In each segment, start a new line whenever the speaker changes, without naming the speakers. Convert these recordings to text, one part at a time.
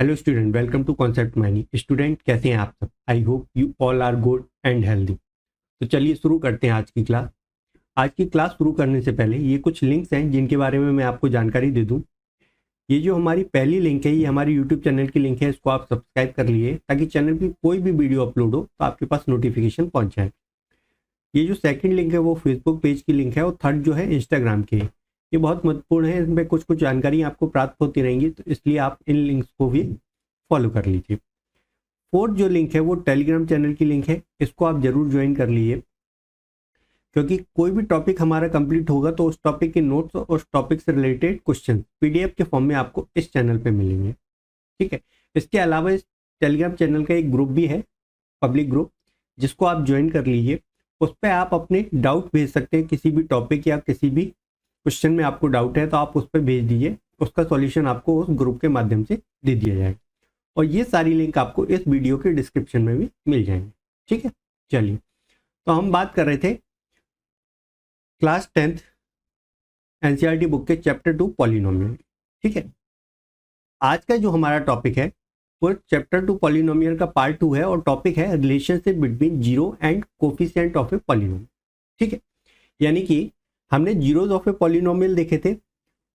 Hello student, welcome to concept mining. Student कैसे हैं आप सब? I hope you all are good and healthy. तो चलिए शुरू करते हैं आज की क्लास। आज की क्लास शुरू करने से पहले ये कुछ लिंक्स हैं जिनके बारे में मैं आपको जानकारी दे दूं। ये जो हमारी पहली लिंक है ये हमारी यूट्यूब चैनल की लिंक है, इसको आप सब्सक्राइब कर लिए ताकि चैनल की कोई भी वीडियो अपलोड हो तो आपके पास नोटिफिकेशन पहुंच जाए। ये जो सेकंड लिंक है वो फेसबुक पेज की लिंक है और थर्ड जो है इंस्टाग्राम की है। ये बहुत महत्वपूर्ण है, इसमें कुछ कुछ जानकारी आपको प्राप्त होती रहेंगी, तो इसलिए आप इन लिंक्स को भी फॉलो कर लीजिए। फोर्थ जो लिंक है वो टेलीग्राम चैनल की लिंक है, इसको आप जरूर ज्वाइन कर लीजिए, क्योंकि कोई भी टॉपिक हमारा कंप्लीट होगा तो उस टॉपिक के नोट्स और उस टॉपिक से रिलेटेड क्वेश्चन पीडीएफ के फॉर्म में आपको इस चैनल पे मिलेंगे। ठीक है। इसके अलावा इस टेलीग्राम चैनल का एक ग्रुप भी है, पब्लिक ग्रुप, जिसको आप ज्वाइन कर लीजिए। उस पर आप अपने डाउट भेज सकते हैं, किसी भी टॉपिक या किसी भी क्वेश्चन में आपको डाउट है तो आप उस पर भेज दीजिए, उसका सॉल्यूशन आपको उस ग्रुप के माध्यम से दे दिया जाएगा। और ये सारी लिंक आपको इस वीडियो के डिस्क्रिप्शन में भी मिल जाएंगे। ठीक है। चलिए, तो हम बात कर रहे थे क्लास 10th एनसीईआरटी बुक के चैप्टर 2 पॉलिनोमियल। ठीक है। आज का जो हमारा टॉपिक है वो चैप्टर 2 पॉलिनोमियल का पार्ट 2 है और टॉपिक है relationship between zero and coefficient of a polynomial. ठीक है। यानी कि हमने जीरोज ऑफ ए पॉलिनोमियल देखे थे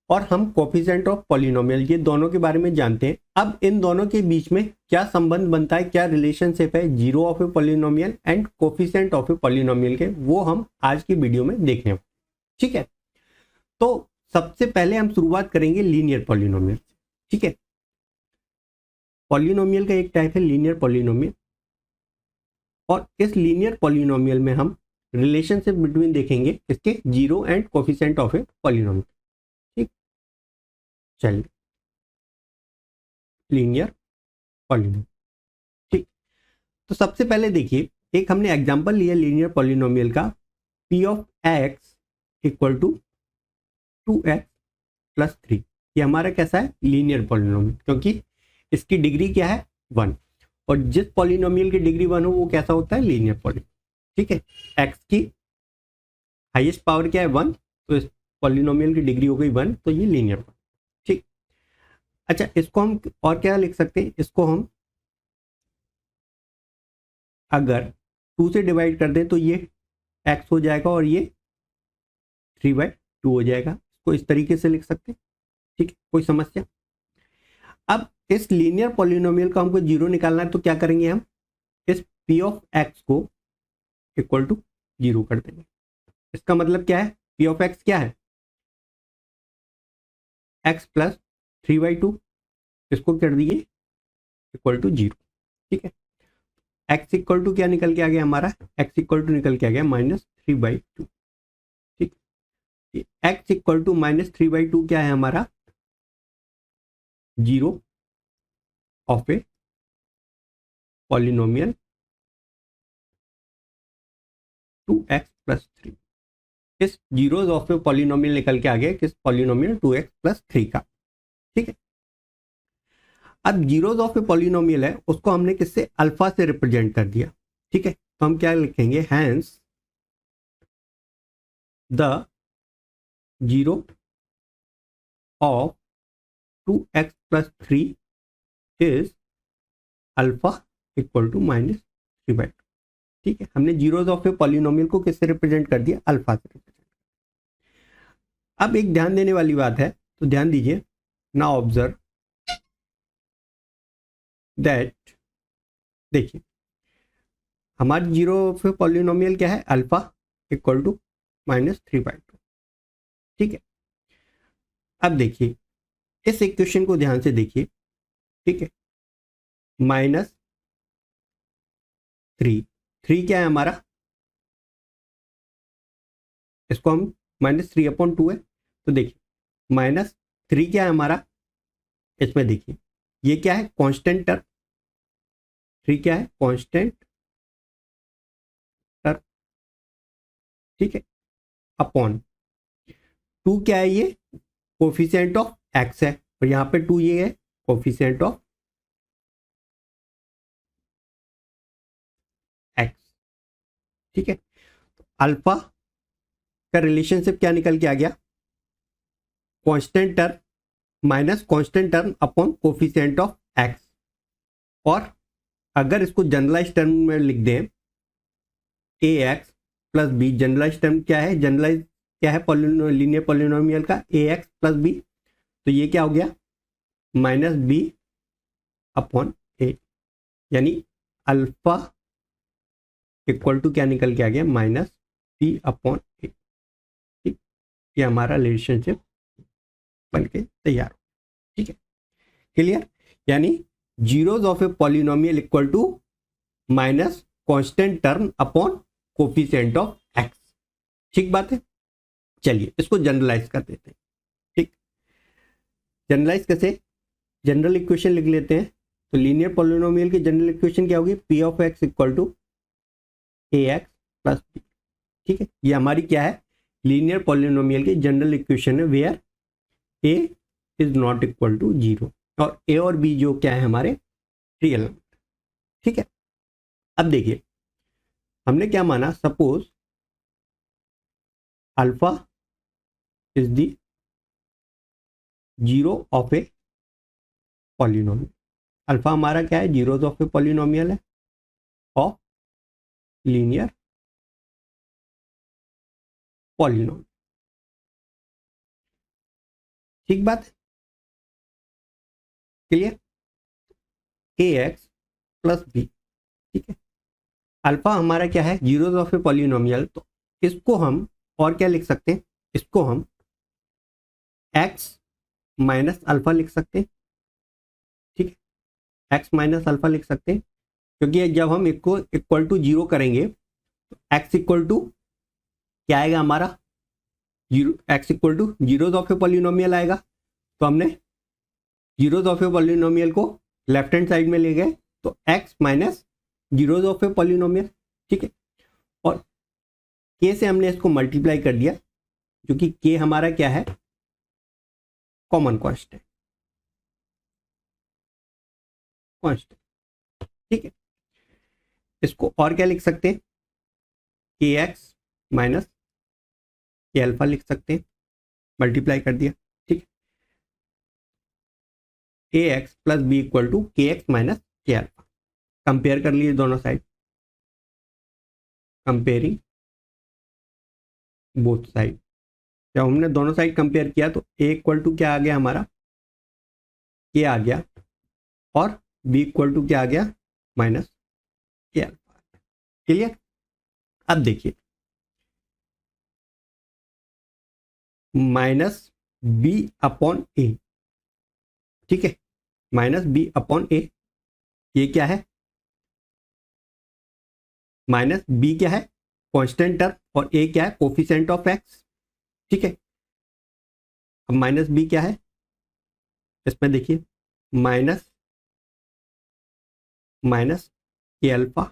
और हम कोफिशिएंट ऑफ पॉलिनोमियल ये दोनों के बारे में जानते हैं। अब इन दोनों के बीच में क्या संबंध बनता है, क्या रिलेशनशिप है zero of a polynomial and coefficient of a polynomial के, वो हम आज की वीडियो में देखें। ठीक है। तो सबसे पहले हम शुरुआत करेंगे लीनियर पॉलिनोमियल। ठीक है। पॉलिनोमियल का एक टाइप है लीनियर पॉलिनोमियल, और इस लीनियर पॉलिनोमियल में हम रिलेशनशिप बिटवीन देखेंगे इसके zero and coefficient of a polynomial. ठीक। चलिए, लीनियर पॉलिनोमियल। ठीक। तो सबसे पहले देखिए, एक हमने एग्जांपल लिया लीनियर पॉलिनोमियल का, p of x equal to 2x plus 3। ये हमारा कैसा है? लीनियर पॉलिनोमियल, क्योंकि इसकी डिग्री क्या है? 1। और जिस पॉलिनोमियल की डिग्री 1 हो वो कैसा होता है? Linear polynomial. ठीक है। x की हाईएस्ट पावर क्या है? 1, तो इस पॉलिनोमियल की डिग्री हो गई 1, तो ये लीनियर पॉलिनोमियल। ठीक। अच्छा, इसको हम और क्या लिख सकते हैं? इसको हम अगर 2 से डिवाइड कर दें तो ये x हो जाएगा और ये 3/2 हो जाएगा। इसको इस तरीके से लिख सकते हैं। ठीक है। कोई समस्या? अब इस लीनियर पॉलिनोमियल का हमको जीरो निकालना है, तो क्या करेंगे हम? इस p ऑफ x को इक्वल टू 0 कर देंगे। इसका मतलब क्या है? p ऑफ x क्या है? x प्लस 3/2, इसको कर दिए इक्वल टू 0। ठीक है। x इक्वल टू क्या निकल के आ गया हमारा? x इक्वल टू निकल के आ गया -3/2। ठीक। x इक्वल टू -3/2 क्या है हमारा? Zero of a polynomial 2x plus 3। इस जीरोज ऑफ ए पॉलिनोमियल निकल के आ गया किस? पॉलिनोमियल 2x प्लस 3 का। ठीक है। अब जीरोज ऑफ ए पॉलिनोमियल है, उसको हमने किससे? अल्फा से रिप्रेजेंट कर दिया। ठीक है। तो हम क्या लिखेंगे? Hence the zero of 2x plus 3 is alpha equal to -3/2। ठीक है। हमने जीरोज ऑफ ए पॉलिनोमियल को किससे रिप्रेजेंट कर दिया? अल्फा से रिप्रेजेंट। अब एक ध्यान देने वाली बात है, तो ध्यान दीजिए। नाउ ऑब्जर्व दैट, देखिए हमारी जीरो ऑफ ए पॉलिनोमियल क्या है? Alpha equal to -3/2। ठीक है। अब देखिए इस इक्वेशन को ध्यान से देखिए। ठीक है। -3 क्या है हमारा? इसको हम -3/2 है, तो देखिए -3 क्या है हमारा? इसमें देखिए ये क्या है? Constant term. 3 क्या है? Constant term. ठीक है। अपॉन 2 क्या है? ये कोफिशिएंट ऑफ x है, और यहाँ पे 2 ये है कोफिशिएंट ऑफ x। ठीक है। तो अल्फा का रिलेशनशिप क्या निकल के आ गया? Constant term minus constant term upon coefficient of x, और अगर इसको जनरलाइज टर्म में लिख दें a x plus b, generalise term क्या है, जनरलाइज क्या है लीनियर पॉलिनोमियल का, ए एक्स प्लस बी, तो ये क्या हो गया माइनस बी अपॉन ए, यानी अल्फा इक्वल टू क्या निकल के आ गया माइनस बी अपॉन ए। ठीक, ये हमारा रिलेशनशिप बन के तैयार हो, ठीक है, क्लियर। यानी zeros of a polynomial equal to minus constant term upon coefficient of x. ठीक बात है, चलिए इसको जनरलाइज कर देते हैं। ठीक, जनरलाइज कैसे, जनरल इक्वेशन लिख लेते हैं। तो लीनियर पॉलिनोमियल की जनरल इक्वेशन क्या होगी, p of x equal to a x plus b. ठीक है, ये हमारी क्या है, लीनियर पॉलिनोमियल की जनरल इक्वेशन है where a is not equal to zero, और ए और बी जो क्या है हमारे रियल नंबर। ठीक है, अब देखिए हमने क्या माना, suppose alpha is the zero of a polynomial. Alpha हमारा क्या है, जीरोज ऑफ ए पॉलिनोमियल है ऑफ लीनियर पॉलिनोमियल। ठीक बात है, क्लियर। ए एक्स प्लस बी, ठीक है, अल्फा हमारा क्या है, जीरोज ऑफ ए पॉलिनोमियल, तो इसको हम और क्या लिख सकते हैं, इसको हम एक्स माइनस अल्फा लिख सकते हैं। ठीक है, एक्स माइनस अल्फा लिख सकते हैं, क्योंकि जब हम इसको इक्वल टू जीरो करेंगे तो एक्स इक्वल टू क्या आएगा हमारा, zero, x equal two zeros of a polynomial आएगा। तो हमने जीरोज ऑफ ए पॉलिनोमियल को लेफ्ट हैंड साइड में ले गए, तो x minus zeros of a polynomial. ठीक है, और के से हमने इसको मल्टीप्लाई कर दिया, क्योंकि के हमारा क्या है, कॉमन कांस्टेंट, कांस्टेंट। ठीक है, इसको और क्या लिख सकते हैं, के एक्स माइनस के अल्फा लिख सकते हैं, मल्टीप्लाई कर दिया। ठीक है, a x plus b equal to k x minus k alpha. Compare कर लिए दोनों साइड, कंपेयरिंग बोथ साइड। जब हमने दोनों साइड कंपेयर किया तो ए इक्वल टू क्या आ गया हमारा, के आ गया, और बी इक्वल टू क्या आ गया, माइनस के अल्फा। क्लियर। अब देखिए माइनस बी अपॉन ए, ठीक है, माइनस बी अपॉन ए, ये क्या है, माइनस बी क्या है, कांस्टेंट टर्म, और ए क्या है, कोफिशिएंट ऑफ एक्स। ठीक है, अब माइनस बी क्या है, इसमें देखिए माइनस माइनस के अल्फा।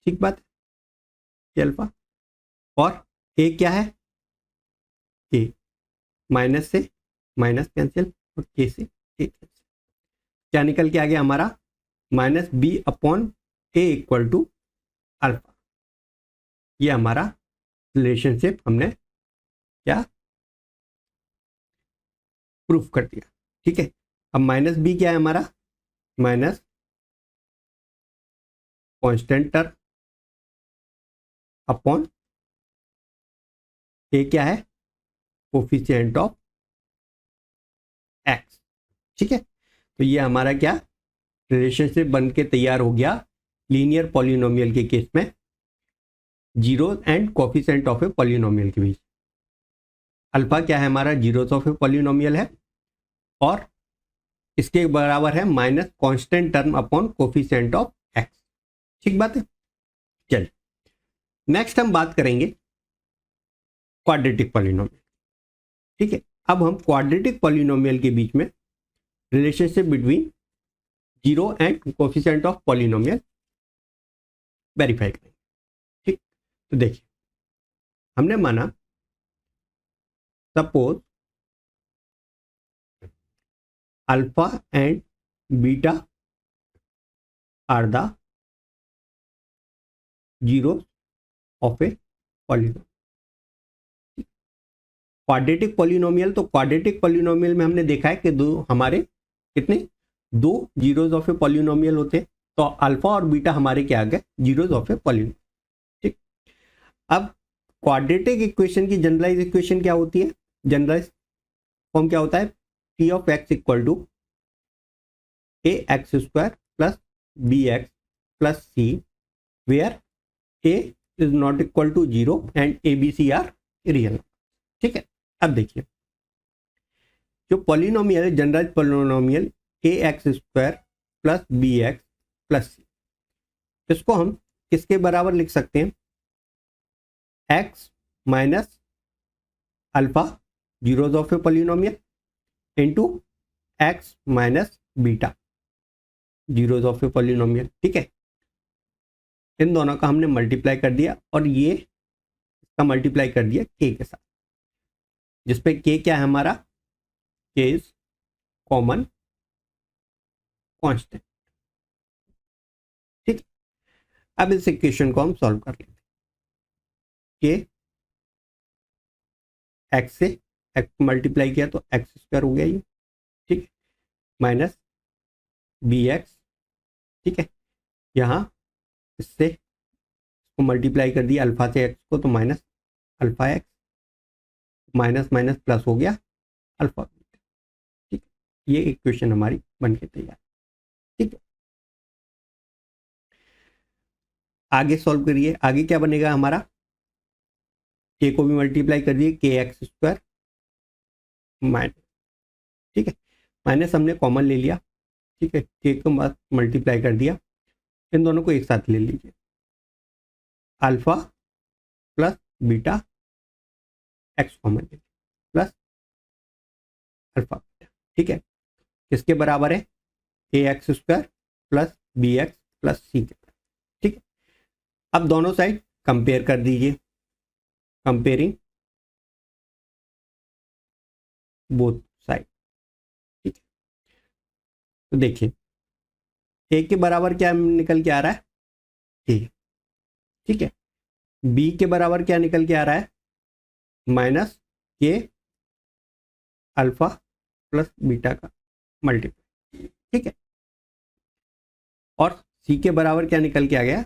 ठीक बात है, के अल्फा, और ए क्या है, ए, माइनस से माइनस कैंसिल और के से ए कैंसिल, क्या निकल के आ गया हमारा, minus b upon a equal to alpha. ये हमारा रिलेशनशिप हमने क्या प्रूफ कर दिया। ठीक है, अब माइनस बी क्या है हमारा, माइनस कांस्टेंट टर्म अपॉन ए क्या है, कोफिशिएंट ऑफ एक्स। ठीक है, तो ये हमारा क्या रिलेशनशिप बन के तैयार हो गया लीनियर पॉलिनोमियल के केस में, zero and coefficient of a polynomial के बीच। अल्फा क्या है हमारा, जीरोस ऑफ ए पॉलिनोमियल है, और इसके बराबर है minus constant term upon coefficient of x. ठीक बात है, चलिए नेक्स्ट हम बात करेंगे क्वाड्रेटिक पॉलिनोमियल। ठीक है, अब हम क्वाड्रेटिक पॉलिनोमियल के बीच में relationship between zero and coefficient of polynomial verify करेंगे। ठीक, तो देखिए हमने माना suppose alpha and beta are the zero of a polynomial. Quadratic polynomial, तो क्वाड्रेटिक पॉलिनोमियल में हमने देखा है कि दो हमारे कितने दो जीरोज ऑफ ए पॉलिनोमियल होते हैं, तो अल्फा और बीटा हमारे क्या आ गए, जीरोज ऑफ ए पॉलिनोमियल। ठीक, अब क्वाड्रेटिक इक्वेशन की जनरलाइज इक्वेशन क्या होती है, जनरलाइज फॉर्म क्या होता है, p of x equal to a x square plus b x plus c, where a is not equal to zero and a b c are real. ठीक है, अब देखिए जो पॉलिनोमियल है, generalise polynomial a x square plus b x plus c, इसको हम किसके बराबर लिख सकते हैं, x minus alpha zeros of a polynomial into x minus beta zeros of a polynomial. ठीक है, इन दोनों का हमने मल्टीप्लाई कर दिया और ये इसका मल्टीप्लाई कर दिया के के साथ, जिसपे के क्या है हमारा, के इज कॉमन कांस्टेंट। ठीक, अब इस इक्वेशन को हम सॉल्व कर लेते हैं, के एक्स से एक्स मल्टीप्लाई किया तो एक्स स्क्वायर हो गया ये, ठीक है, माइनस बी एक्स, ठीक है, यहाँ इससे इसको मल्टीप्लाई कर दिया अल्फा से एक्स को तो minus alpha x, minus minus plus हो गया अल्फा। ठीक है, ये इक्वेशन हमारी बन के तैयार। ठीक है, आगे सॉल्व करिए, आगे क्या बनेगा हमारा, के को भी मल्टीप्लाई कर दिए के एक्स स्क्वायर माइनस, ठीक है, माइनस हमने कॉमन ले लिया, ठीक है, के को मल्टीप्लाई कर दिया, इन दोनों को एक साथ ले लीजिए, alpha plus beta x common ले प्लस अल्फा बीटा। ठीक है, किसके बराबर है, a x square plus b x plus c के बराबर। ठीक है, अब दोनों साइड कंपेयर कर दीजिए, कंपेयरिंग बोथ साइड। ठीक है, तो देखिए ए के बराबर क्या निकल के आ रहा है, ए, ठीक है, बी के बराबर क्या निकल के आ रहा है, minus k alpha plus beta का मल्टीप्लाई। ठीक है, और सी के बराबर क्या निकल के आ गया,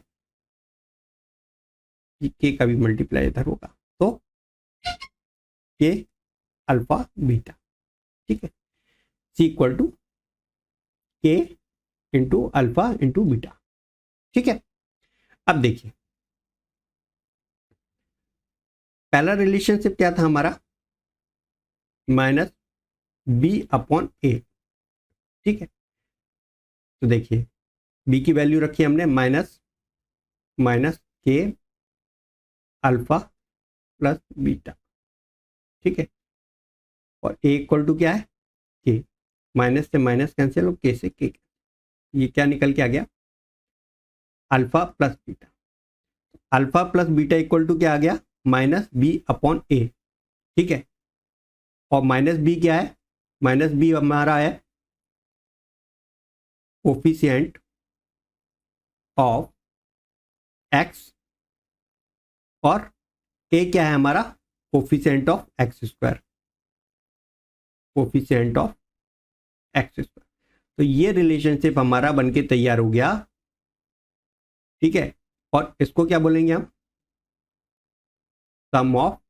के का भी मल्टीप्लाई इधर होगा तो के अल्फा बीटा। ठीक है, सी इक्वल टू के इंटू अल्फा इंटू बीटा। ठीक है, अब देखिए पहला रिलेशनशिप क्या था हमारा, माइनस बी अपॉन ए। ठीक है, तो देखिए बी की वैल्यू रखी हमने minus minus k alpha plus beta. ठीक है, और ए इक्वल टू क्या है, के, माइनस से माइनस कैंसिल और के से के, ये क्या निकल के आ गया, alpha plus beta. Alpha plus beta equal to क्या आ गया, माइनस बी अपॉन ए। ठीक है, और माइनस बी क्या है, माइनस बी हमारा है कोफिशिएंट ऑफ एक्स, और ए क्या है हमारा, coefficient of x square, coefficient of x square. तो ये रिलेशनशिप हमारा बनके तैयार हो गया। ठीक है, और इसको क्या बोलेंगे हम, सम ऑफ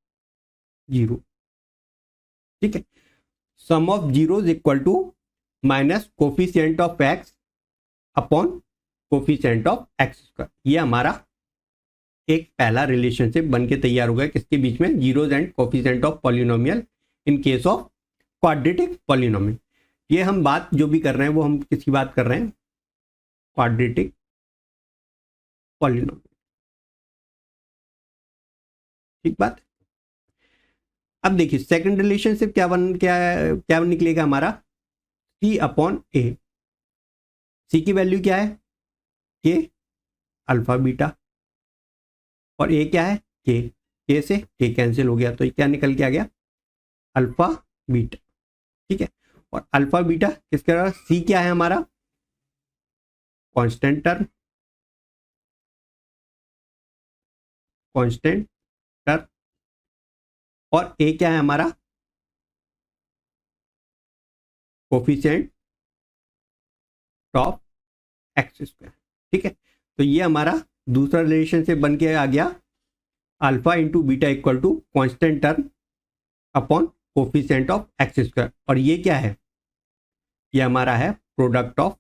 जीरो। ठीक है, sum of zero is equal to minus coefficient of x upon coefficient of x square. ये हमारा एक पहला रिलेशनशिप बनके तैयार हो गया, किसके बीच में, zeros and coefficient of polynomial in case of quadratic polynomial. ये हम बात जो भी कर रहे हैं वो हम किसकी बात कर रहे हैं, क्वाड्रेटिक पॉलिनोमियल। ठीक बात। अब देखिए सेकंड रिलेशनशिप क्या निकलेगा हमारा, सी अपॉन ए। सी की वैल्यू क्या है, के अल्फा बीटा, और ए क्या है, के से के कैंसिल हो गया तो ये क्या निकल के आ गया, अल्फा बीटा। ठीक है, और अल्फा बीटा किसके बराबर, सी क्या है हमारा, कांस्टेंट टर्म, कांस्टेंट टर्म, और ए क्या है हमारा, कोफिशिएंट ऑफ एक्स स्क्वायर। ठीक है, तो ये हमारा दूसरा रिलेशनशिप बन के आ गया, alpha into beta equal to constant term upon coefficient of x square. और ये क्या है, ये हमारा है प्रोडक्ट ऑफ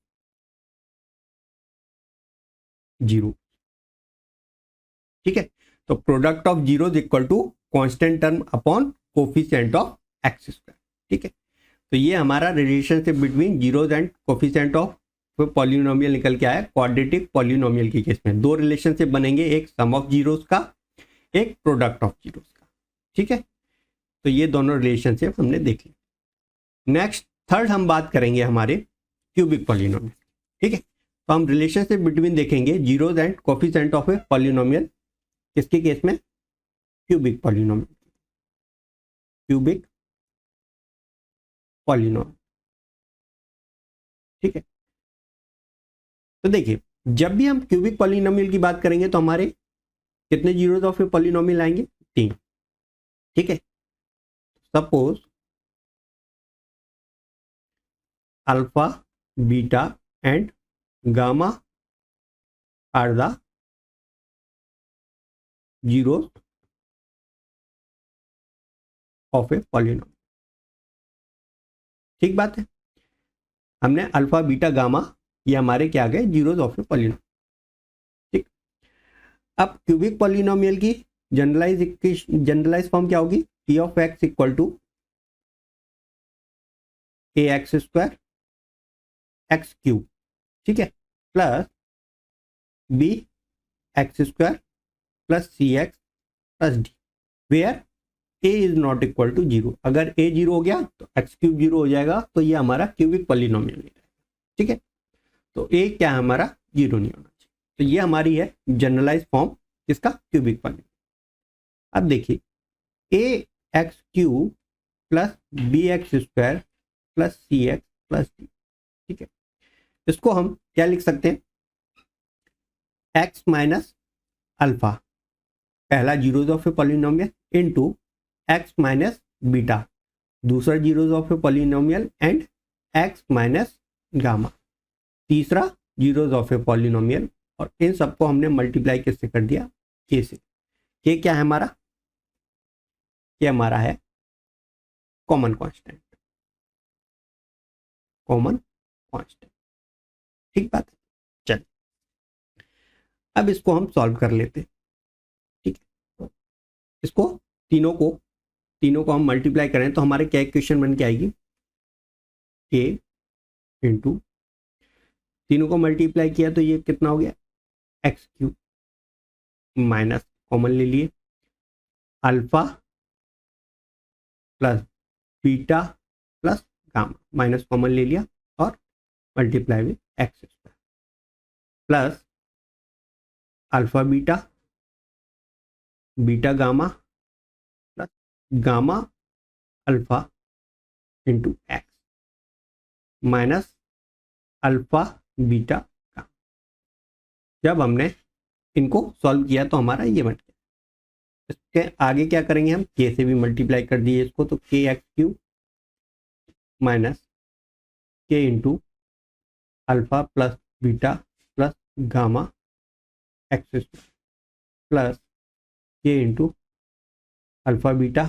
जीरो। ठीक है, तो product of zero equal to constant term upon coefficient of x square. ठीक है, तो ये हमारा relationship between zeros and coefficient of polynomial निकल के आया क्वाड्रेटिक पॉलिनोमियल के केस में। दो रिलेशनशिप बनेंगे, एक सम ऑफ जीरोज का, एक प्रोडक्ट ऑफ जीरोज का। ठीक है, तो ये दोनों रिलेशनशिप हमने देख ली। नेक्स्ट थर्ड हम बात करेंगे हमारे क्यूबिक पॉलिनोमियल। ठीक है, तो हम रिलेशनशिप बिटवीन देखेंगे zeros and coefficient of a polynomial, किसके केस में, क्यूबिक पॉलिनोमियल, क्यूबिक पॉलिनोमियल। ठीक है, तो देखिए जब भी हम क्यूबिक पॉलिनोमियल की बात करेंगे तो हमारे कितने जीरोज ऑफ ए पॉलिनोमियल आएंगे, 3। ठीक है, suppose alpha beta and gamma are the zeros of a polynomial. ठीक बात है, हमने अल्फा बीटा गामा ये हमारे क्या आ गए, जीरोज ऑफ ए पॉलिनोमियल। ठीक, अब क्यूबिक पॉलिनोमियल की जनरलाइज फॉर्म क्या होगी, t of x equal to a x square x cube. ठीक है, plus b x square plus c x plus d, where a is not equal to zero. अगर a zero हो गया तो x cube zero हो जाएगा, तो ये हमारा क्यूबिक पॉलिनोमियल है। ठीक है, तो ए क्या है हमारा, जीरो नहीं होना चाहिए। तो ये हमारी है जनरलाइज फॉर्म इसका क्यूबिक पॉलिनोमियल। अब देखिए a x cube plus b x square plus c x plus d. ठीक है, इसको हम क्या लिख सकते हैं, एक्स माइनस अल्फा, पहला zeros of a polynomial, into x minus beta, दूसरा zeros of a polynomial, and x minus gamma, तीसरा जीरोज ऑफ ए पॉलिनोमियल। और इन सबको हमने मल्टीप्लाई किससे कर दिया, के से। के क्या है हमारा, ये हमारा है कॉमन कांस्टेंट, कॉमन कांस्टेंट। ठीक बात है, चल अब इसको हम सॉल्व कर लेते हैं। ठीक है, इसको तीनों को हम मल्टीप्लाई करें तो हमारे क्या इक्वेशन बन के आएगी, के इंटू, तीनों को मल्टीप्लाई किया तो ये कितना हो गया, एक्स क्यूब, माइनस कॉमन ले लिए, alpha plus beta plus gamma, minus common ले लिया, और multiply with x square, plus alpha beta, beta gamma plus gamma alpha into x, minus alpha beta gamma. जब हमने इनको सॉल्व किया तो हमारा ये बन गया। इसके आगे क्या करेंगे हम, के से भी मल्टीप्लाई कर दिए इसको, तो k x cube minus k into alpha plus beta plus gamma x square, plus k into alpha beta,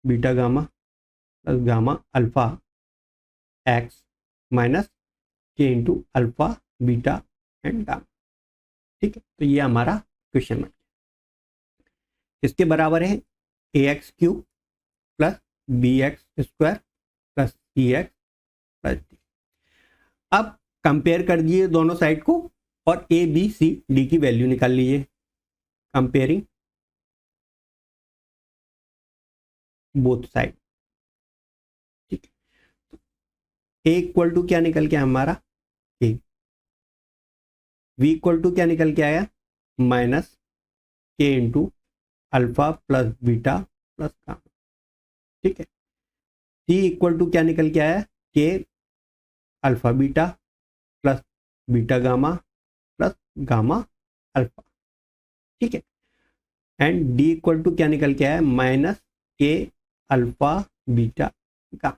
beta gamma plus gamma alpha x, minus k into alpha beta and gamma. ठीक है, तो ये हमारा question बन गया। इसके बराबर है a x cube plus b x square plus c x plus d. अब कंपेयर कर दिए दोनों साइड को और ए बी सी डी की वैल्यू निकाल लीजिए, कंपेयरिंग बोथ साइड। ठीक है, ए इक्वल टू क्या निकल के हमारा, ए, वी इक्वल टू क्या निकल के आया, minus k into alpha plus beta plus gamma. ठीक है, सी इक्वल टू क्या निकल के आया, के alpha beta plus beta gamma plus gamma alpha. ठीक है, एंड डी इक्वल टू क्या निकल के आया, minus k alpha beta gamma.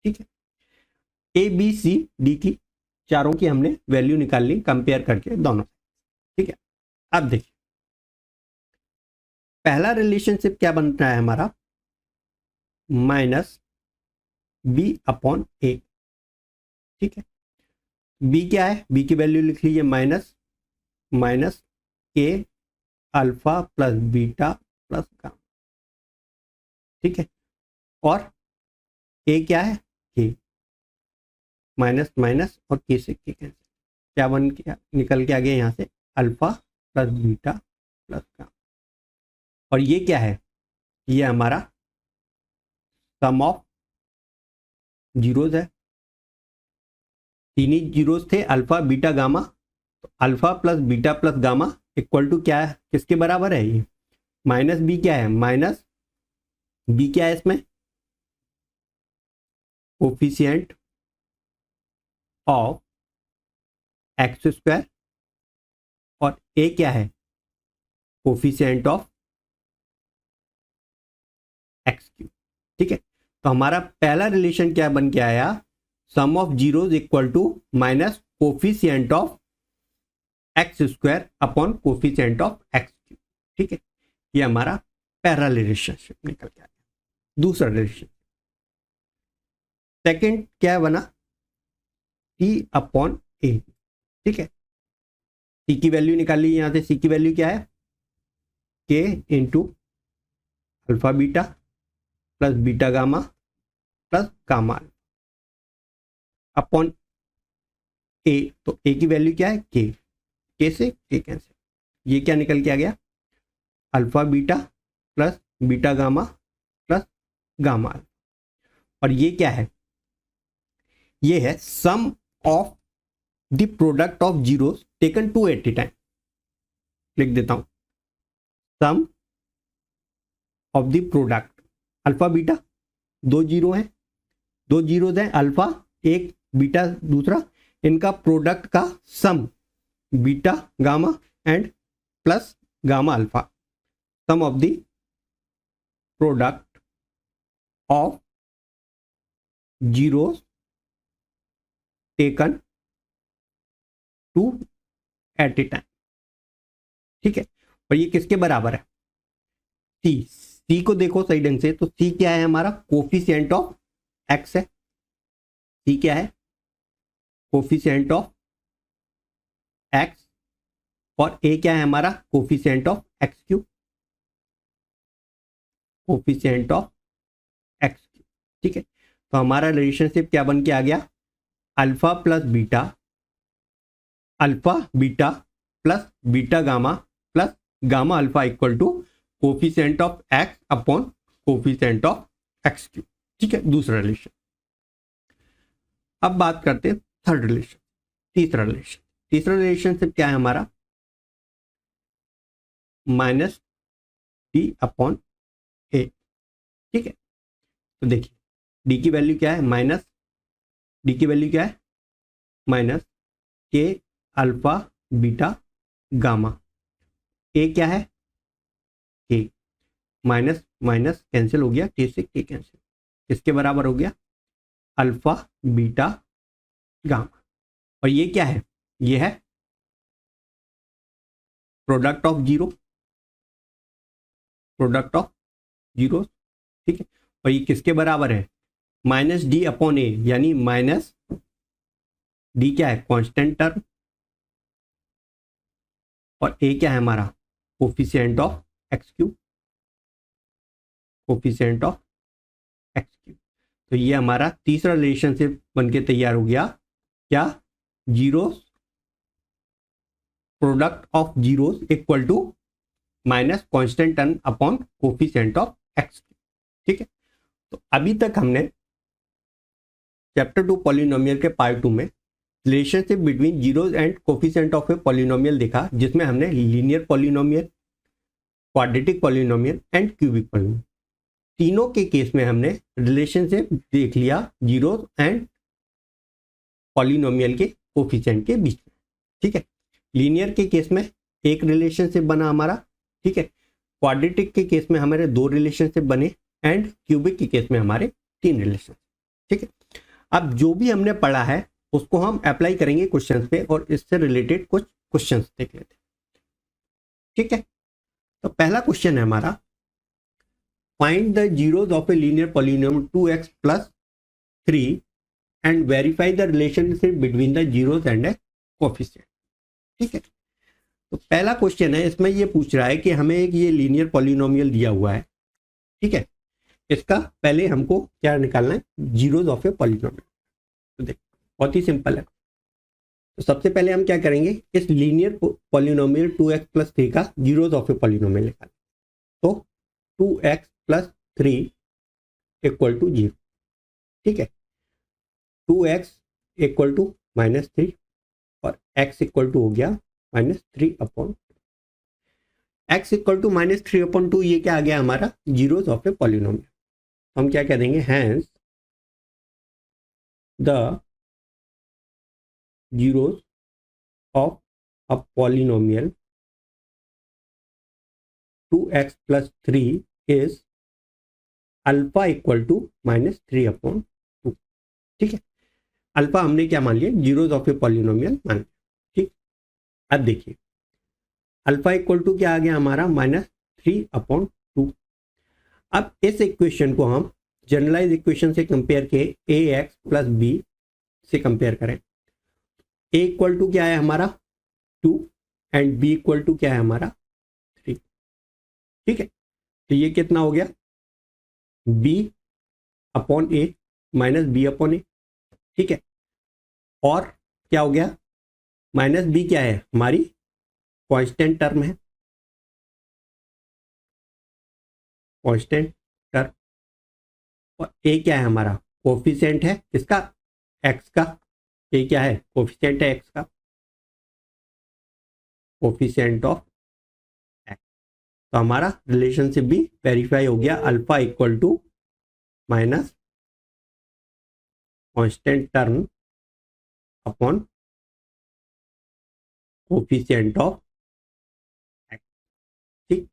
ठीक है, ए बी सी डी की चारों की हमने वैल्यू निकाल ली कंपेयर करके दोनों। ठीक है, अब देखिए पहला रिलेशनशिप क्या बनता है हमारा, माइनस बी अपॉन ए। ठीक है, बी क्या है, बी की वैल्यू लिख लीजिए minus a alpha plus beta plus gamma. ठीक है, और ए क्या है, के, माइनस माइनस और के से के कैंसिल, क्या बन के निकल के आ गया यहाँ से, alpha plus beta plus gamma. और ये क्या है, ये हमारा सम ऑफ जीरोज है, तीन ही जीरोज थे, अल्फा बीटा गामा। तो alpha plus beta plus gamma equal to क्या है, किसके बराबर है, ये माइनस बी क्या है, माइनस बी क्या है इसमें, कोफिशिएंट ऑफ एक्स स्क्वायर, और ए क्या है, कोफिशिएंट ऑफ एक्स क्यूब। ठीक है, तो हमारा पहला रिलेशन क्या बन के आया, sum of zeros equal to minus coefficient of x square upon coefficient of x cube. ठीक है, ये हमारा पहला रिलेशनशिप निकल के आया। दूसरा रिलेशन सेकंड क्या बना, टी अपॉन ए। ठीक है, टी की वैल्यू निकाल ली, यहां से सी की वैल्यू क्या है, k into alpha beta plus beta gamma plus gamma upon a. तो ए की वैल्यू क्या है, के से के कैंसिल, ये क्या निकल के आ गया, alpha beta plus beta gamma plus gamma. और ये क्या है, ये है sum of the product of zeros taken two at a time. लिख देता हूं, sum of the product, alpha beta दो जीरो हैं, दो जीरोज हैं, अल्फा एक बीटा दूसरा, इनका प्रोडक्ट का sum beta gamma and plus gamma alpha, sum of the product of zeros taken two at a time. ठीक है, और ये किसके बराबर है, सी को देखो सही ढंग से, तो सी क्या है हमारा, कोफिशिएंट ऑफ एक्स है, सी क्या है, कोफिशिएंट ऑफ एक्स, और ए क्या है हमारा, coefficient of x cube, coefficient of x cube. ठीक है, तो हमारा रिलेशनशिप क्या बन के आ गया, alpha plus beta, alpha beta plus beta gamma plus gamma alpha equal to coefficient of x upon coefficient of x cube. ठीक है, दूसरा रिलेशन। अब बात करते हैं थर्ड रिलेशन, तीसरा रिलेशन। तीसरा रिलेशनशिप क्या है हमारा, माइनस डी अपॉन ए। ठीक है, तो देखिए डी की वैल्यू क्या है, माइनस डी की वैल्यू क्या है, minus k alpha beta gamma, ए क्या है, के, माइनस माइनस कैंसिल हो गया, के से के कैंसिल, किसके बराबर हो गया, अल्फा बीटा गामा। और ये क्या है, ये है product of zero, product of zero. ठीक है, और ये किसके बराबर है, माइनस डी अपॉन ए, यानी माइनस डी क्या है, कांस्टेंट टर्म, और ए क्या है हमारा, coefficient of x cube, coefficient of x cube. तो ये हमारा तीसरा रिलेशनशिप बनके तैयार हो गया, क्या, zeros, product of zeros equal to minus constant term upon coefficient of x cube. ठीक है, तो अभी तक हमने चैप्टर 2 पॉलिनोमियल के पार्ट 2 में relationship between zeros and coefficient of a polynomial देखा, जिसमें हमने linear polynomial, quadratic polynomial and cubic polynomial, तीनों के केस में हमने रिलेशनशिप देख लिया जीरोस एंड पॉलिनोमियल के कोफिशिएंट के बीच में। ठीक है, लीनियर के केस में एक रिलेशनशिप बना हमारा, ठीक है, क्वाड्रेटिक के केस में हमारे दो रिलेशनशिप बने, एंड क्यूबिक के केस में हमारे तीन रिलेशनशिप। ठीक है, अब जो भी हमने पढ़ा है उसको हम अप्लाई करेंगे क्वेश्चंस पे और इससे रिलेटेड कुछ क्वेश्चंस देख लेते हैं। ठीक है, तो पहला क्वेश्चन है हमारा, find the zeros of a linear polynomial 2x plus 3 and verify the relationship between the zeros and A coefficient. ठीक है, तो पहला क्वेश्चन है, इसमें ये पूछ रहा है कि हमें एक ये लीनियर पॉलिनोमियल दिया हुआ है। ठीक है, इसका पहले हमको क्या निकालना है, जीरोस ऑफ ए पॉलिनोमियल। तो देखो बहुत ही सिंपल है। तो सबसे पहले हम क्या करेंगे, इस लीनियर पॉलिनोमियल 2x प्लस 3 का जीरोस ऑफ ए पॉलिनोमियल निकालें। तो 2x प्लस 3 इक्वल टू 0। ठीक है, 2x इक्वल टू -3 और x इक्वल टू हो गया -3/2। x इक्वल टू -3/2, ये क्या आ गया हमारा, जीरोस ऑफ ए पॉलिनोमियल। हम क्या कह देंगे, hence the zeros of a polynomial 2x plus 3 is alpha equal to -3/2। ठीक है, अल्फा हमने क्या मान लिया, जीरोस ऑफ ए पॉलिनोमियल मान लिया। ठीक, अब देखिए अल्फा इक्वल टू क्या आ गया हमारा, -3/2। अब इस इक्वेशन को हम जनरलाइज इक्वेशन से कंपेयर किए, ax प्लस बी से कंपेयर करें। a इक्वल टू क्या है हमारा 2 एंड b इक्वल टू क्या है हमारा 3। ठीक है, तो ये कितना हो गया, b/a माइनस b/a। ठीक है, और क्या हो गया, -b क्या है, हमारी कांस्टेंट टर्म है, कांस्टेंट टर्म, और a क्या है हमारा, कोफिशिएंट है इसका, x का। a क्या है, कोफिशिएंट है x का, कोफिशिएंट ऑफ x। तो हमारा रिलेशनशिप भी वेरीफाई हो गया, alpha equal to minus constant term upon coefficient of x। ठीक,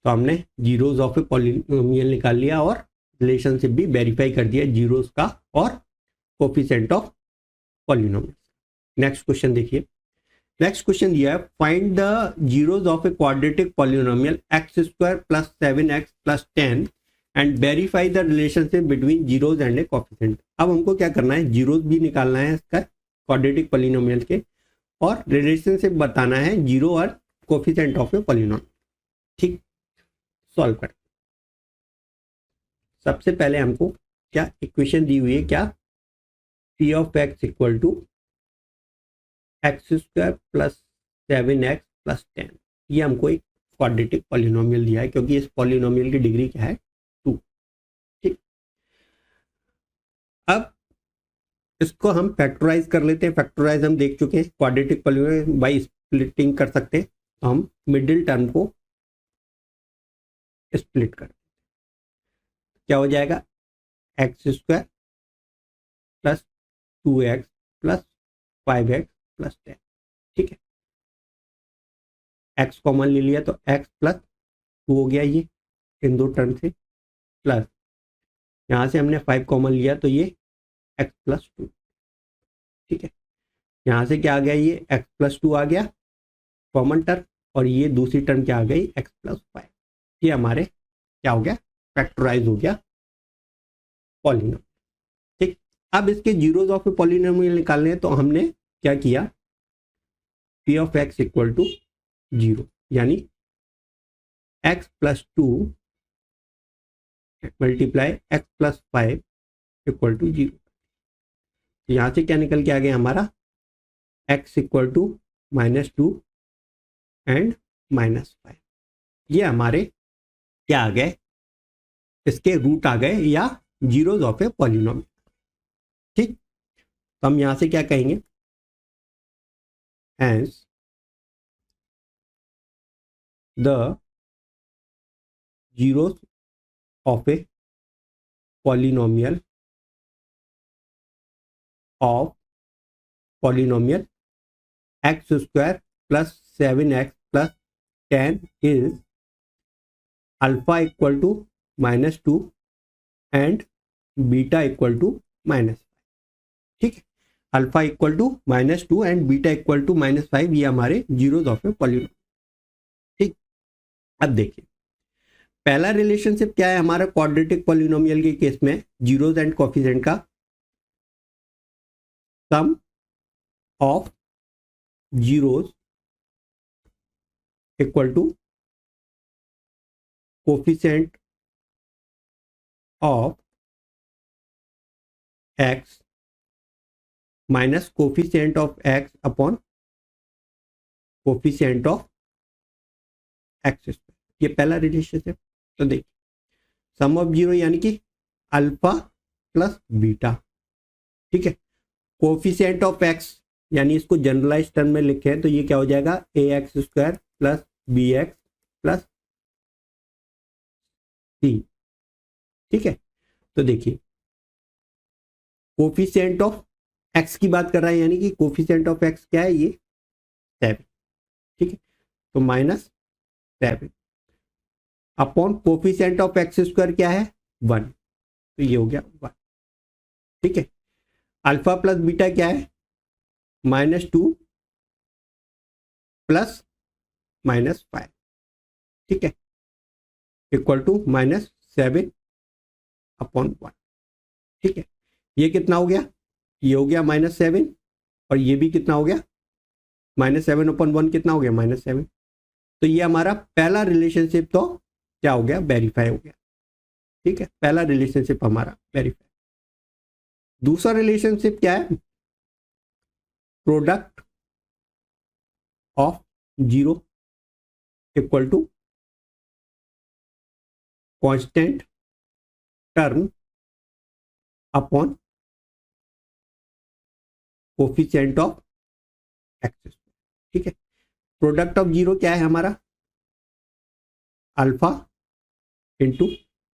तो हमने जीरोस ऑफ ए पॉलिनोमियल निकाल लिया और रिलेशनशिप भी वेरीफाई कर दिया जीरोस का और coefficient of polynomial. Next question देखिए, नेक्स्ट क्वेश्चन दिया है, find the zeros of a quadratic polynomial x² plus 7x plus 10 and verify the relationship between zeros and A coefficient. अब हमको क्या करना है, जीरोस भी निकालना है इसका क्वाड्रेटिक पॉलिनोमियल के, और रिलेशनशिप बताना है जीरो और कोफिशिएंट ऑफ ए पॉलिनोमियल। ठीक, सॉल्व कर। सबसे पहले हमको क्या इक्वेशन दी हुई है, क्या, p of x equal to x² plus 7x plus 10। ये हमको एक क्वाड्रेटिक पॉलिनोमियल दिया है, क्योंकि इस पॉलिनोमियल की डिग्री क्या है, 2। ठीक, अब इसको हम फैक्टराइज कर लेते हैं। फैक्टराइज हम देख चुके हैं, क्वाड्रेटिक पॉलिनोमियल बाय स्प्लिटिंग कर सकते हैं। तो हम मिडिल टर्म को स्प्लिट कर, क्या हो जाएगा, x² plus 2x plus 5x plus 10। ठीक है, x कॉमन ले लिया तो x प्लस 2 हो गया ये इन दो टर्म से, प्लस यहाँ से हमने 5 कॉमन लिया तो ये x प्लस 2। ठीक है, यहाँ से क्या आ गया, ये x प्लस 2 आ गया कॉमन टर्म, और ये दूसरी टर्म क्या आ गई, x प्लस 5। ये हमारे क्या हो गया, फैक्टराइज हो गया पॉलिनोमियल। ठीक, अब इसके जीरोस ऑफ पॉलिनोमियल निकालने हैं, तो हमने क्या किया, p of x equal to 0, यानी x plus 2 multiply x plus 5 equal to 0। यहाँ से क्या निकल के आ गया हमारा, x इक्वल टू -2 एंड -5। ये हमारे क्या आ गए, इसके रूट आ गए या जीरोस ऑफ ए पॉलिनोमियल। ठीक, तो हम यहां से क्या कहेंगे, hence the zeros of a polynomial x² plus 7x plus 10 is alpha equal to -2 and beta equal to -5। ठीक है, alpha equal to -2 and beta equal to -5, ये हमारे जीरोस ऑफ ए पॉलिनोमियल। ठीक, अब देखिए पहला रिलेशनशिप क्या है हमारा क्वाड्रेटिक पॉलिनोमियल के केस में, जीरोस एंड कोफिशिएंट का sum of zeros equal to coefficient of x minus coefficient of x upon coefficient of x square, ये पहला रिलेशनशिप। तो देखिए सम ऑफ जीरो यानी कि अल्फा प्लस बीटा, ठीक है। कोफिशिएंट ऑफ एक्स यानी इसको जनरलाइज टर्म में लिखे तो ये क्या हो जाएगा, a x square plus b x plus c, ठीक है। तो देखिए कोफिशिएंट ऑफ एक्स की बात कर रहा है, यानी कि कोफिशिएंट ऑफ एक्स क्या है, ये 7, ठीक है। तो -7 upon coefficient of x square क्या है 1, तो ये हो गया 1, ठीक है। अल्फा प्लस बीटा क्या है -2 प्लस -5, ठीक है, इक्वल टू -7 अपॉन 1, ठीक है। ये कितना हो गया, ये हो गया -7 और ये भी कितना हो गया -7 अपॉन 1 कितना हो गया -7। तो ये हमारा पहला रिलेशनशिप तो क्या हो गया, वेरीफाई हो गया, ठीक है। पहला रिलेशनशिप हमारा वेरीफाई। दूसरा रिलेशनशिप क्या है, product of zero equal to constant term upon coefficient of x, ठीक है। प्रोडक्ट ऑफ जीरो क्या है हमारा, alpha into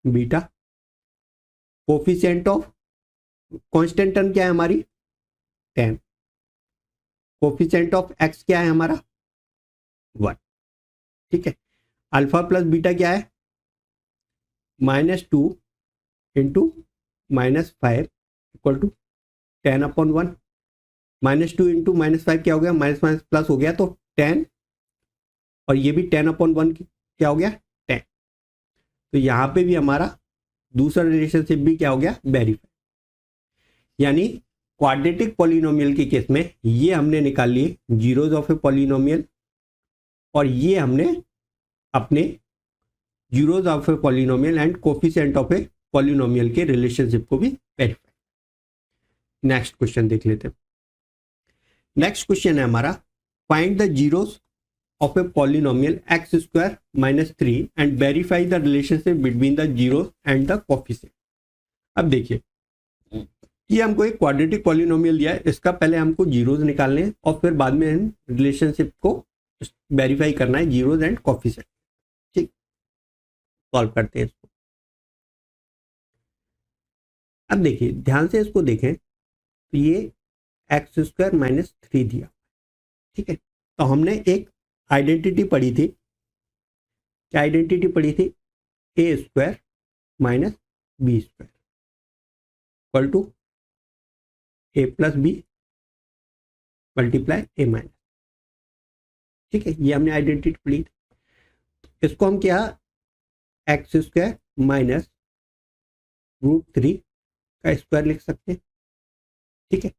beta, coefficient of constant term क्या है हमारी 10, कोफिशिएंट ऑफ एक्स क्या है हमारा 1, ठीक है। अल्फा प्लस बीटा क्या है -2 into -5 equal to 10 upon 1, -2 into -5 क्या हो गया, माइनस माइनस प्लस हो गया तो 10, और ये भी 10 अपॉन 1 क्या हो गया 10। तो यहाँ पे भी हमारा दूसरा रिलेशनशिप भी क्या हो गया, वेरीफाई। यानी क्वाड्रेटिक पॉलिनोमियल के केस में ये हमने निकाल लिए जीरोस ऑफ ए पॉलिनोमियल, और ये हमने अपने zeros of a polynomial and coefficient of a polynomial के रिलेशनशिप को भी वेरीफाई। नेक्स्ट क्वेश्चन देख लेते हैं। नेक्स्ट क्वेश्चन है हमारा, find the zeros of a polynomial x square -3 and verify the relationship between the zeros and the coefficient. अब देखिए ये हमको एक क्वाड्रेटिक पॉलिनोमियल दिया है, इसका पहले हमको जीरोस निकालने हैं और फिर बाद में हम रिलेशनशिप को वेरीफाई करना है जीरोस एंड कोफिशिएंट, ठीक। सॉल्व करते हैं इसको। अब देखिए ध्यान से इसको देखें तो ये एक्स स्क्वायर -3 दिया, ठीक है। तो हमने एक आइडेंटिटी पढ़ी थी, क्या आइडेंटिटी पढ़ी थी, a square minus b square equal to a plus b multiply a minus, ठीक है। ये हमने आइडेंटिटी पढ़ी थी। इसको हम क्या, एक्स स्क्वायर माइनस √3 का स्क्वायर लिख सकते हैं, ठीक है।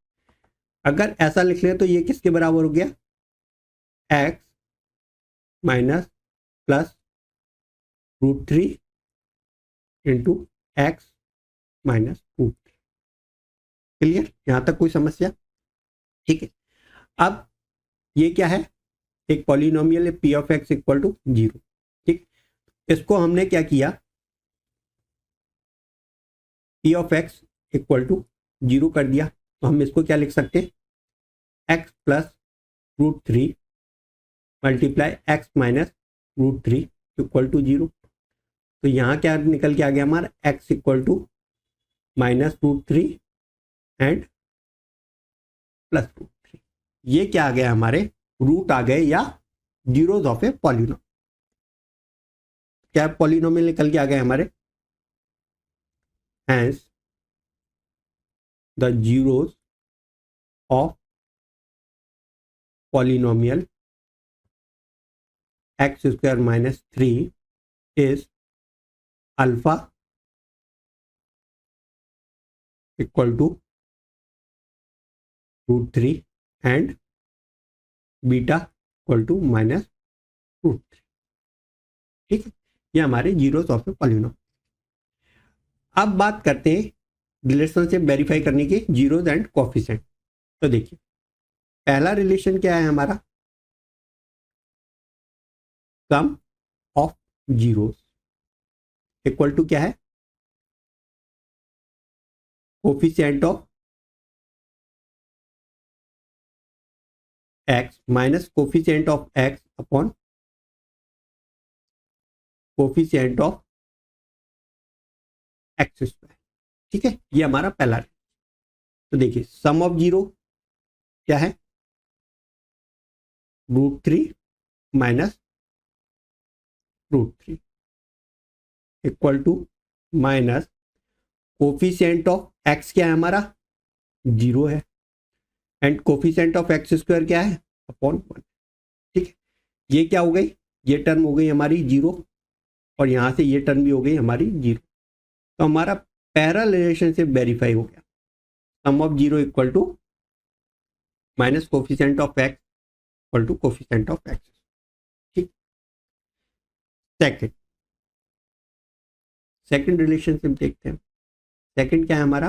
अगर ऐसा लिख लें तो ये किसके बराबर हो गया, x minus plus √3 into x minus √3। Clear, यहां तक कोई समस्या, ठीक है। अब ये क्या है, एक पॉलिनोमियल है p of x equal to 0, ठीक। इसको हमने क्या किया, p of x equal to 0 कर दिया, तो हम इसको क्या लिख सकते हैं, x plus √3 multiply x minus √3 equal to 0। तो यहाँ क्या निकल के आ गया हमारा, x equal to -√3 and plus √3। ये क्या आ गया हमारे, रूट आ गए या जीरोस ऑफ ए पॉलिनोमियल। क्या पॉलिनोमियल निकल के आ गए हमारे, hence the zeros of polynomial x square minus 3 is alpha equal to √3 and beta equal to -√3। ठीक है, ये हमारे जीरोस ऑफ ए पॉलिनोमियल। अब बात करते हैं रिलेशनशिप वेरीफाई करने के जीरोस एंड कोफिशिएंट। तो देखिए पहला रिलेशन क्या है हमारा, सम ऑफ जीरोस इक्वल टू क्या है, coefficient of x minus coefficient of x upon coefficient of x square. ठीक है, ये हमारा पहला। तो देखिए सम ऑफ जीरो क्या है, √3 minus √3 equal to minus coefficient of x क्या है हमारा, 0 है, and coefficient of x square क्या है, अपॉन 1। ठीक है, ये क्या हो गई, ये टर्म हो गई हमारी 0 और यहां से ये टर्म भी हो गई हमारी 0। तो हमारा पैरेलल रिलेशनशिप वेरीफाई हो गया, sum of zero equal to minus coefficient of x equal to coefficient of x. ठीक, सेकंड रिलेशनशिप देखते हैं। सेकंड क्या है हमारा,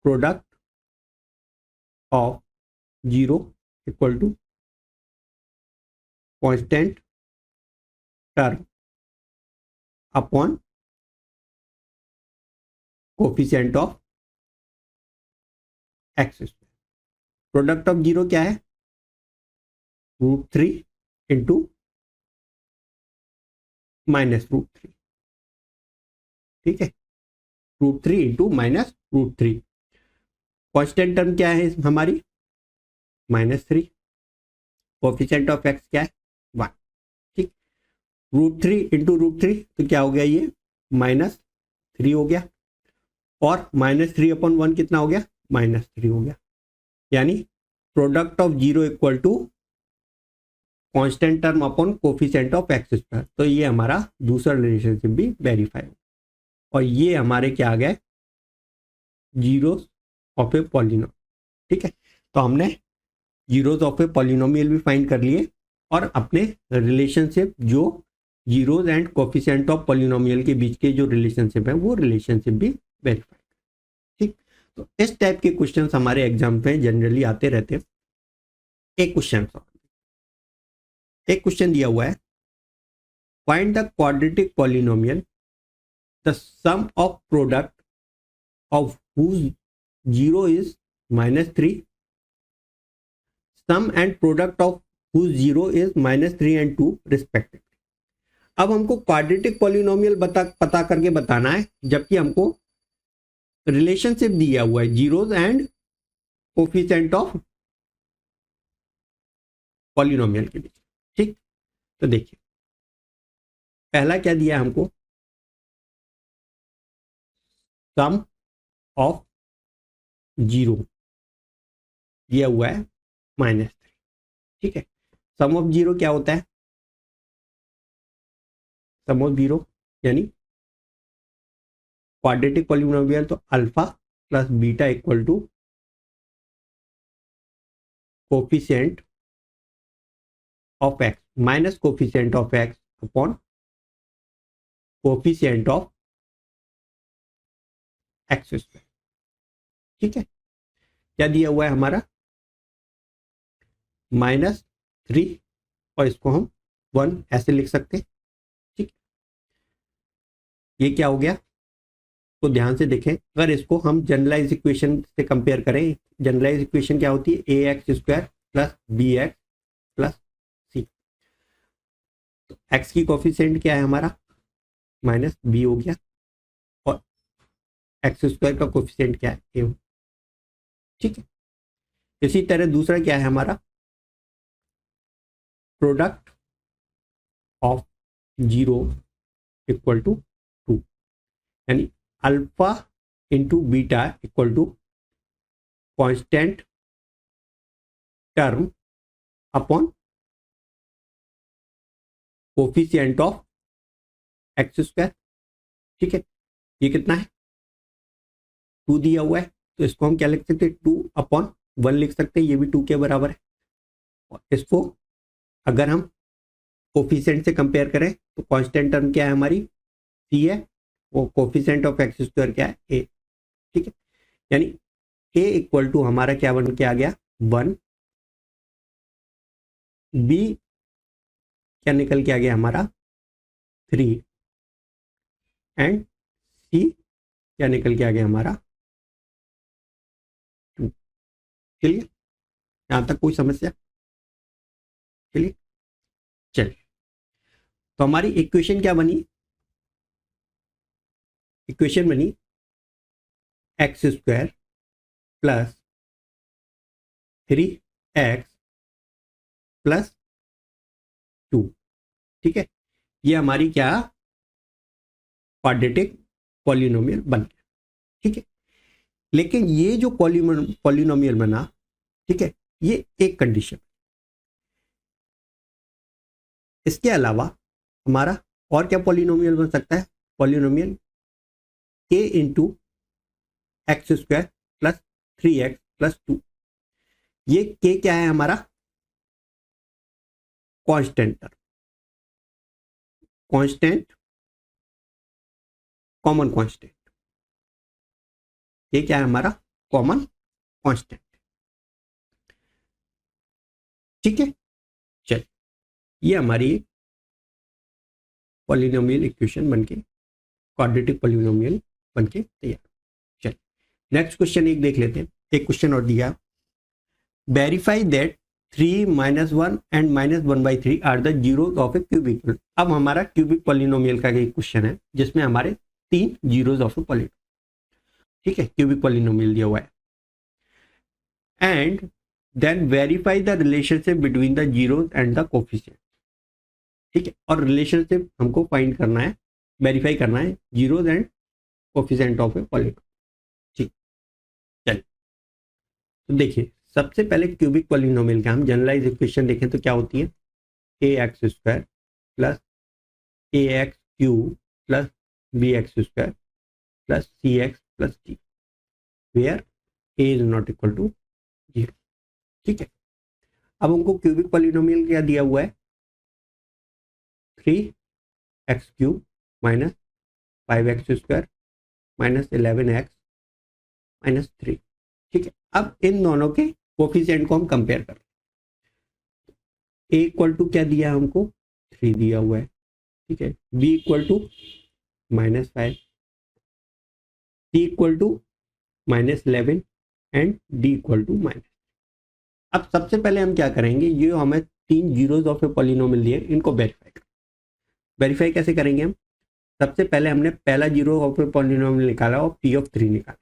product of zero equal to constant term upon coefficient of x square. Product of zero क्या है, √3 into -√3। ठीक है, √3 इंटू -√3। कांस्टेंट टर्म क्या है हमारी, -3। कोफिशिएंट ऑफ एक्स क्या है, 1। ठीक, √3 इंटू √3 तो क्या हो गया, ये -3 हो गया, और -3 अपॉन 1 कितना हो गया, -3 हो गया। यानी product of zero equal to constant term upon coefficient of x square. तो ये हमारा दूसरा रिलेशनशिप भी वेरीफाई हो, और ये हमारे क्या आ गए, जीरोस ऑफ ए पॉलिनोमियल। ठीक है, तो हमने जीरोस ऑफ ए पॉलिनोमियल भी फाइंड कर लिए, और अपने रिलेशनशिप जो zeros and coefficient of polynomial के बीच के जो रिलेशनशिप है वो रिलेशनशिप भी वेरीफाई। ठीक, तो इस टाइप के क्वेश्चंस हमारे एग्जाम में जनरली आते रहते हैं। एक क्वेश्चन दिया हुआ है, find the quadratic polynomial the sum of product of whose zero is -3, sum and product of whose zero is -3 and 2 respectively. अब हमको क्वाड्रेटिक पॉलिनोमियल पता करके बताना है, जबकि हमको रिलेशनशिप दिया हुआ है zeros and coefficient of polynomial के बीच। ठीक, तो देखिए पहला क्या दिया है हमको, सम ऑफ जीरो दिया हुआ है -3। ठीक है, सम ऑफ जीरो क्या होता है, सम ऑफ जीरो यानी क्वाड्रेटिक पॉलिनोमियल, तो alpha plus beta equal to coefficient of x minus coefficient of x upon coefficient of x square. ठीक है, क्या दिया हुआ है हमारा, -3, और इसको हम 1 ऐसे लिख सकते हैं। ठीक, ये क्या हो गया, तो ध्यान से देखें, अगर इसको हम जनरलाइज इक्वेशन से कंपेयर करें, जनरलाइज इक्वेशन क्या होती है, ax² plus bx plus c। तो x की कोफिशिएंट क्या है हमारा, -b हो गया, और x² का कोफिशिएंट क्या है, a। ठीक है, इसी तरह दूसरा क्या है हमारा, product of zero equal to 2, यानी alpha into beta equal to constant term upon coefficient of x square. ठीक है, ये कितना है, 2 दिया हुआ है, तो इसको हम क्या लिख सकते हैं, 2/1 लिख सकते हैं, ये भी 2 के बराबर है। और इसको अगर हम कोफिशिएंट से कंपेयर करें तो कांस्टेंट टर्म क्या है हमारी, सी है, वो कोफिशिएंट ऑफ एक्स स्क्वायर क्या है, ए। ठीक है, यानी ए इक्वल टू हमारा क्या बन के आ गया, 1, बी क्या निकल के आ गया हमारा 3, एंड सी क्या निकल के आ गया हमारा 2। चलिए, यहां तक कोई समस्या, चलिए चलिए, तो हमारी इक्वेशन क्या बनी, इक्वेशन बनी x square plus 3x plus 2। ठीक है, ये हमारी क्या क्वाड्रेटिक पॉलिनोमियल बन गया। ठीक है, लेकिन ये जो पॉलिनोमियल बना, ठीक है, ये एक कंडीशन, इसके अलावा हमारा और क्या पॉलिनोमियल बन सकता है, polynomial k into x square plus 3x plus 2। ये k क्या है हमारा, constant term, constant common constant, ये क्या है हमारा कॉमन कांस्टेंट। ठीक है, चल, ये हमारी पॉलिनोमियल इक्वेशन बनके, क्वाड्रेटिक पॉलिनोमियल बनके तैयार। चल, नेक्स्ट क्वेश्चन एक देख लेते हैं, एक क्वेश्चन और दिया, verify that 3 -1 and -1/3 are the zeros of a cubic. अब हमारा क्यूबिक पॉलिनोमियल का एक क्वेश्चन है जिसमें हमारे 3 जीरोज ऑफ ए पॉलिनोमियल, ठीक है, क्यूबिक पॉलिनोमियल दिया हुआ है, and then verify the relationship between the zeros and the coefficient. ठीक है, और रिलेशनशिप हमको फाइंड करना है, वेरीफाई करना है zeros and coefficient of a polynomial. ठीक, चलिए, तो देखिए, सबसे पहले क्यूबिक पॉलिनोमियल का हम जनरलाइज इक्वेशन देखें तो क्या होती है, a x square plus a x cube plus b x square plus c x plus d, where a is not equal to 0। ठीक है, अब हमको क्यूबिक पॉलिनोमियल क्या दिया हुआ है, 3x cube minus 5x square minus 11x minus 3। ठीक है, अब इन दोनों के कोफिशिएंट को हम कंपेयर कर, a इक्वल टू क्या दिया हमको, 3 दिया हुआ है। ठीक है, b equal to -5, c equal to -11 and d equal to -। अब सबसे पहले हम क्या करेंगे, ये हमें 3 जीरोज ऑफ ए पॉलिनोमियल दिए, इनको वेरीफाई करें। वेरीफाई कैसे करेंगे हम, सबसे पहले हमने पहला जीरो ऑफ ए पॉलिनोमियल निकाला और p ऑफ 3 निकाला,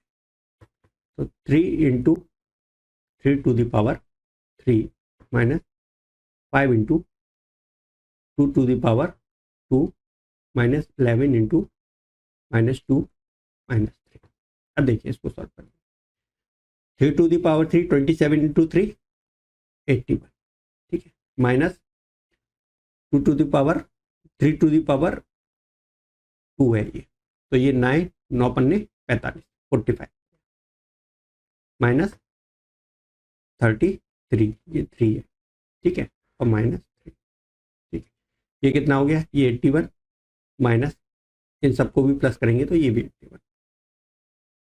तो 3 into 3 to the power 3 minus 5 into 2 to the power 2 minus 11 into -2 -3। अब देखिए इसको सॉल्व करेंगे, 3 टू द पावर 3 27 इंटू 3 81। ठीक है, minus 2 to the power 3 to the power 2 है ये, तो ये 9 पन्ने 45 45 माइनस 33, ये 3 है। ठीक है, और -3। ठीक है, ये कितना हो गया, ये 81 माइनस, इन सबको भी प्लस करेंगे तो ये भी 81,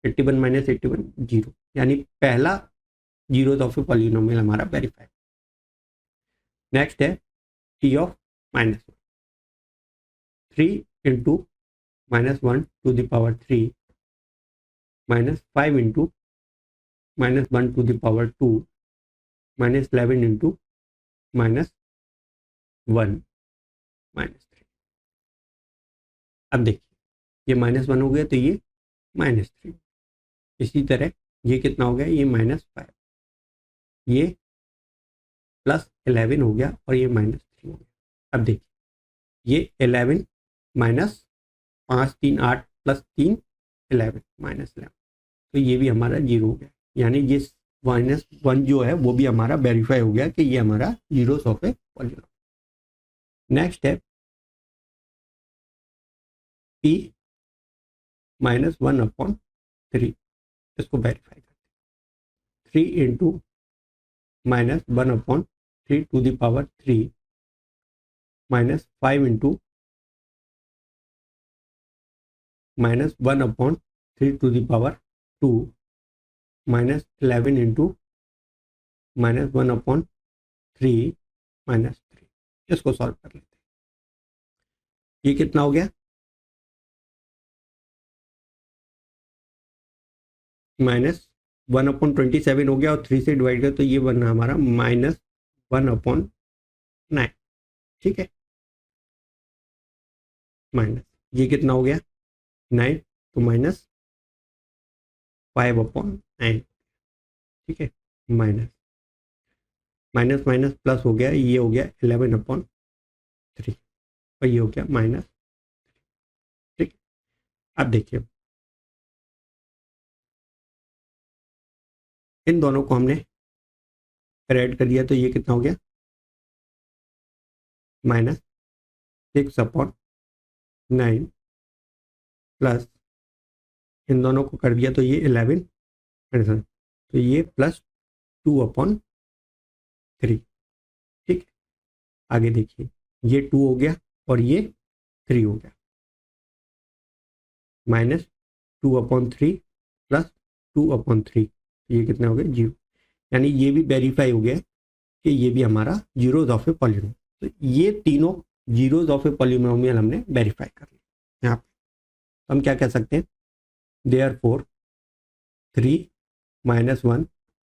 81 माइनस 81 0, यानी पहला जीरो ऑफ ए पॉलिनोमियल हमारा वेरीफाई। नेक्स्ट है t of -1, 3 into -1 to the power 3 minus 5 into -1 to the power 2 minus 11 into -1 -3। अब देखिए, ये -1 हो गया तो ये -3, इसी तरह ये कितना हो गया, ये -5, ये +11 हो गया और ये -3 हो गया। अब देखिए, ये 11 माइनस 5 3 8 प्लस 3 11 -11, तो ये भी हमारा 0 हो गया, यानी ये -1 जो है वो भी हमारा वेरीफाई हो गया कि ये हमारा zeros of a polynomial. Next है p -1/3, इसको वेरीफाई करते 3 into -1/3 to the power 3 -5 into -1/3 to the power 2 -11 into -1/3 -3। इसको सॉल्व कर लेते हैं। ये कितना हो गया, -1/27 हो गया और 3 से डिवाइड कर तो ये बनना हमारा -1/9। ठीक है, माइनस ये कितना हो गया 9, तो -5/9। ठीक है, माइनस माइनस माइनस प्लस हो गया, ये हो गया 11/3 और ये हो गया माइनस। ठीक, अब देखिए इन दोनों को हमने ऐड कर दिया तो ये कितना हो गया -6/9 प्लस इन दोनों को कर दिया तो ये 11, तो ये +2/3। ठीक, आगे देखिए ये 2 हो गया और ये 3 हो गया, -2/3 प्लस 2/3, ये कितना हो गया 0। यानी ये भी वेरीफाई हो गया कि ये भी हमारा जीरोज ऑफ ए पॉलीनोमियल। तो ये तीनों जीरोज ऑफ ए पॉलीनोमियल हमने वेरीफाई कर लिया। यहाँ पे हम क्या कह सकते हैं, therefore 3 -1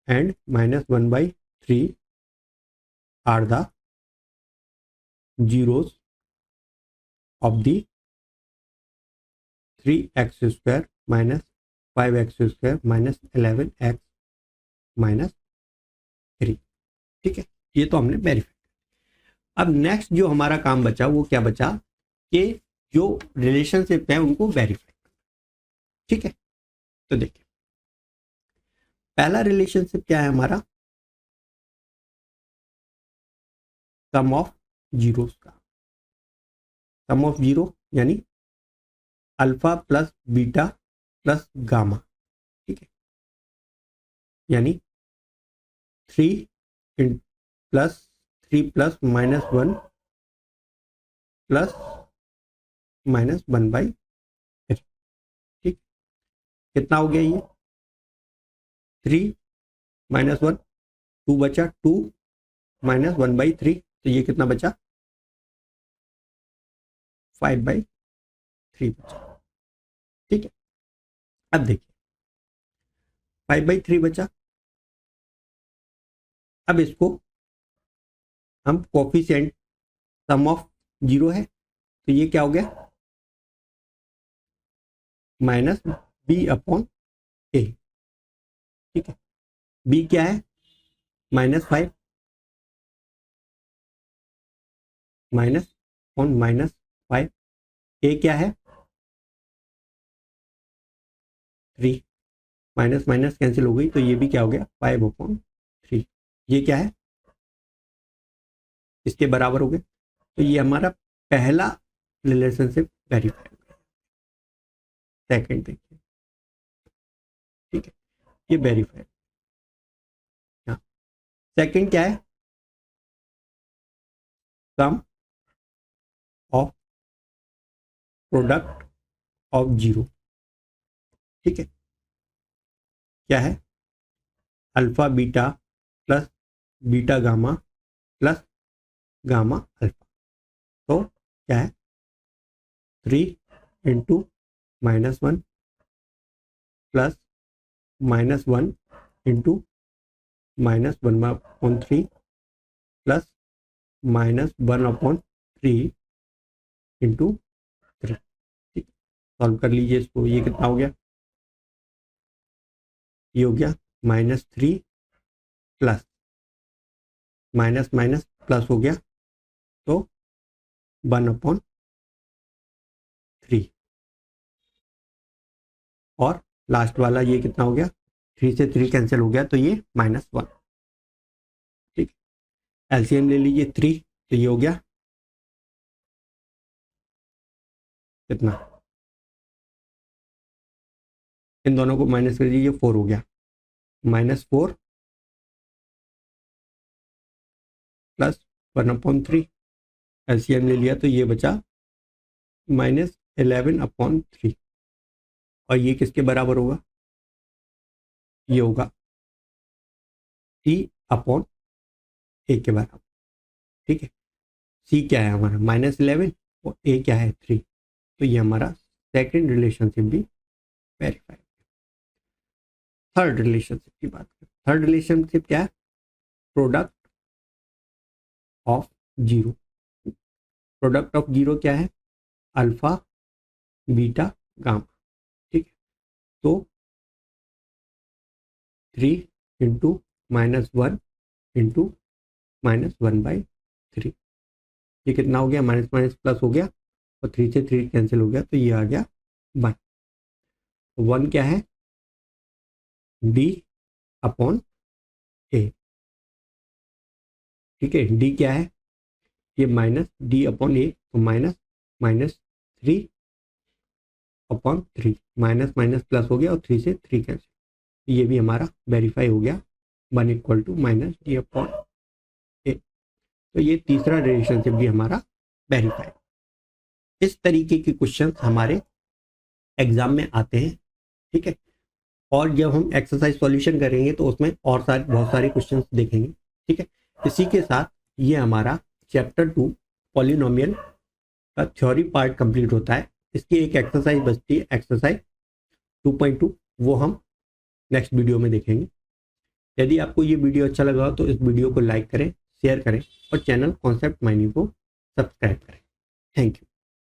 and -1/3 are the zeros of the 3x² -5x² -11x -3। ठीक है, ये तो हमने वेरीफाई। अब नेक्स्ट जो हमारा काम बचा वो क्या बचा कि जो रिलेशनशिप है उनको वेरीफाई। ठीक है, तो देखिए पहला रिलेशनशिप क्या है हमारा, सम ऑफ जीरोस का। सम ऑफ जीरो यानी alpha plus beta plus gamma. ठीक है, यानी 3 प्लस -1 प्लस -1/3। ठीक, कितना हो गया ये 3 -1, 2 बचा, 2 -1/3, तो ये कितना बचा 5/3 बचा। ठीक है, अब देखिए 5/3 बचा। अब इसको हम कोफिशिएंट सम ऑफ जीरो है तो ये क्या हो गया -b/a। ठीक है, b क्या है -5 -5, a क्या है 3, माइनस माइनस कैंसिल हो गई तो ये भी क्या हो गया 5/3। ये क्या है इसके बराबर हो गए, तो ये हमारा पहला रिलेशनशिप वेरीफाई हो गया। सेकंड देखिए, ठीक है, ये वेरीफाई। हाँ, सेकंड क्या है, sum of product of zero. ठीक है, क्या है alpha beta plus beta gamma plus gamma alpha, तो क्या है 3 into -1 plus -1 into -1/3 plus -1/3 into 3। ठीक, सॉल्व कर लीजिए इसको, ये कितना हो गया, ये हो गया -3 प्लस माइनस माइनस प्लस हो गया तो 1/3 और लास्ट वाला ये कितना हो गया 3 से 3 कैंसिल हो गया तो ये -1। ठीक, एलसीएम ले लीजिए 3, तो ये हो गया कितना, इन दोनों को माइनस कर दीजिए, 4 हो गया, -4 प्लस 1/3, एलसीएम ले लिया तो ये बचा -11/3, और ये किसके बराबर होगा, ये होगा T/A के बराबर। ठीक है, सी क्या है हमारा -11 और ए क्या है 3, तो ये हमारा सेकंड रिलेशनशिप भी वेरीफाई। थर्ड रिलेशनशिप की बात करें, थर्ड रिलेशनशिप क्या है, product of zero. Product of zero क्या है, अल्फा बीटा गामा। ठीक है, तो 3 इंटू -1 इंटू -1/3, ये कितना हो गया, माइनस माइनस प्लस हो गया, और 3 से 3 कैंसिल हो गया तो ये आ गया 1। 1 क्या है, D/A। ठीक है, D क्या है, ये -D/A, तो -3/3, माइनस माइनस प्लस हो गया और 3 से 3 कैंसिल, ये भी हमारा वेरीफाई हो गया, 1 = -D/A। तो ये तीसरा रिलेशनशिप भी हमारा वेरीफाई। इस तरीके के क्वेश्चन हमारे एग्जाम में आते हैं। ठीक है, और जब हम एक्सरसाइज सॉल्यूशन करेंगे तो उसमें और बहुत सारे क्वेश्चंस देखेंगे। ठीक है, इसी के साथ ये हमारा चैप्टर 2 पॉलिनोमियल का थ्योरी पार्ट कंप्लीट होता है। इसकी एक एक्सरसाइज बचती है, एक्सरसाइज 2.2, वो हम नेक्स्ट वीडियो में देखेंगे। यदि आपको ये वीडियो अच्छा लगा तो इस वीडियो को लाइक करें, शेयर करें और चैनल कॉन्सेप्ट माइनिंग को सब्सक्राइब करें। Thank you.